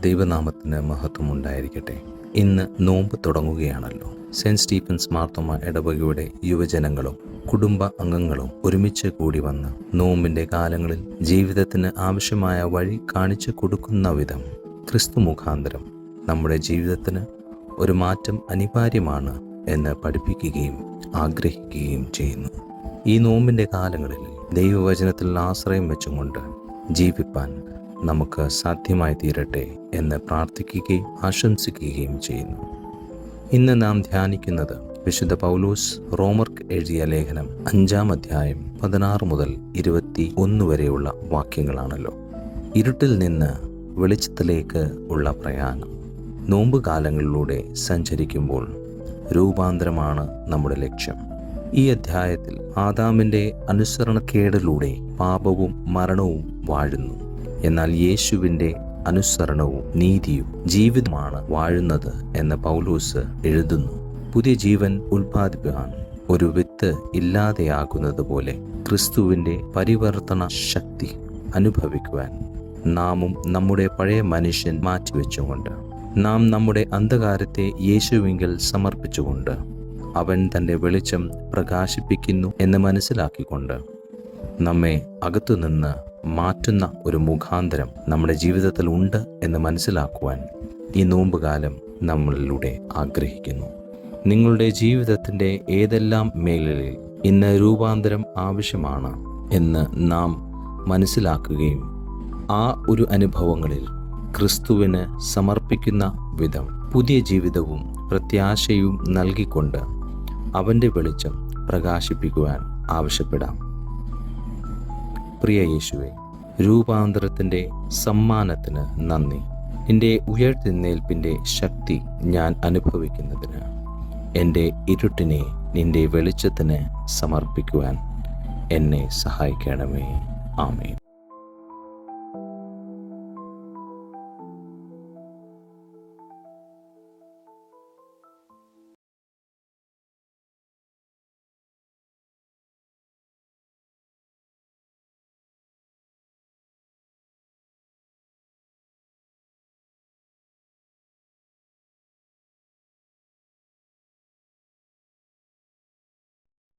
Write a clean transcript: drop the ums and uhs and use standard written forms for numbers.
ദൈവനാമത്തിന് മഹത്വം ഉണ്ടായിരിക്കട്ടെ. ഇന്ന് നോമ്പ് തുടങ്ങുകയാണല്ലോ. സെൻറ്റ് സ്റ്റീഫൻസ് മാർത്തോമ ഇടവകയുടെ യുവജനങ്ങളും കുടുംബ അംഗങ്ങളും ഒരുമിച്ച് കൂടി വന്ന് നോമ്പിൻ്റെ കാലങ്ങളിൽ ജീവിതത്തിന് ആവശ്യമായ വഴി കാണിച്ചു കൊടുക്കുന്ന വിധം ക്രിസ്തു മുഖാന്തരം നമ്മുടെ ജീവിതത്തിന് ഒരു മാറ്റം അനിവാര്യമാണ് എന്ന് പഠിപ്പിക്കുകയും ആഗ്രഹിക്കുകയും ചെയ്യുന്നു. ഈ നോമ്പിൻ്റെ കാലങ്ങളിൽ ദൈവവചനത്തിൽ ആശ്രയം വെച്ചുകൊണ്ട് ജീവിപ്പാൻ നമുക്ക് സാധ്യമായി തീരട്ടെ എന്ന് പ്രാർത്ഥിക്കുകയും ആശംസിക്കുകയും ചെയ്യുന്നു. ഇന്ന് നാം ധ്യാനിക്കുന്നത് വിശുദ്ധ പൗലോസ് റോമർക്ക് എഴുതിയ ലേഖനം 5-ാം അധ്യായം 16 മുതൽ 21 വരെയുള്ള വാക്യങ്ങളാണല്ലോ. ഇരുട്ടിൽ നിന്ന് വെളിച്ചത്തിലേക്ക് ഉള്ള പ്രയാണം. നോമ്പ് കാലങ്ങളിലൂടെ സഞ്ചരിക്കുമ്പോൾ രൂപാന്തരമാണ് നമ്മുടെ ലക്ഷ്യം. ഈ അധ്യായത്തിൽ ആദാമിൻ്റെ അനുസരണക്കേടിലൂടെ പാപവും മരണവും വാഴുന്നു. എന്നാൽ യേശുവിൻ്റെ അനുസരണവും നീതിയും ജീവിതമാണ് വാഴുന്നത് എന്ന് പൗലോസ് എഴുതുന്നു. പുതിയ ജീവൻ ഉൽപ്പാദിപ്പിക്കാൻ ഒരു വിത്ത് ഇല്ലാതെയാകുന്നത് പോലെ ക്രിസ്തുവിൻ്റെ പരിവർത്തന ശക്തി അനുഭവിക്കുവാൻ നാമും നമ്മുടെ പഴയ മനുഷ്യൻ മാറ്റിവെച്ചുകൊണ്ട് നാം നമ്മുടെ അന്ധകാരത്തെ യേശുവിങ്കിൽ സമർപ്പിച്ചുകൊണ്ട് അവൻ തൻ്റെ വെളിച്ചം പ്രകാശിപ്പിക്കുന്നു എന്ന് മനസ്സിലാക്കിക്കൊണ്ട് നമ്മെ അകത്തുനിന്ന് മാറ്റുന്ന ഒരു മുഖാന്തരം നമ്മുടെ ജീവിതത്തിൽ ഉണ്ട് എന്ന് മനസ്സിലാക്കുവാൻ ഈ നോമ്പുകാലം നമ്മളിലൂടെ ആഗ്രഹിക്കുന്നു. നിങ്ങളുടെ ജീവിതത്തിൻ്റെ ഏതെല്ലാം മേഖലയിൽ ഇന്ന് രൂപാന്തരം ആവശ്യമാണ് എന്ന് നാം മനസ്സിലാക്കുകയും ആ ഒരു അനുഭവങ്ങളിൽ ക്രിസ്തുവിന് സമർപ്പിക്കുന്ന വിധം പുതിയ ജീവിതവും പ്രത്യാശയും നൽകിക്കൊണ്ട് അവൻ്റെ വെളിച്ചം പ്രകാശിപ്പിക്കുവാൻ ആവശ്യപ്പെടാം. പ്രിയ യേശുവേ, രൂപാന്തരത്തിൻ്റെ സമ്മാനത്തിന് നന്ദി. നിൻ്റെ ഉയർത്തെഴുന്നേൽപ്പിൻ്റെ ശക്തി ഞാൻ അനുഭവിക്കുന്നതിന് എൻ്റെ ഇരുട്ടിനെ നിൻ്റെ വെളിച്ചത്തിന് സമർപ്പിക്കുവാൻ എന്നെ സഹായിക്കണമേ. ആമേൻ.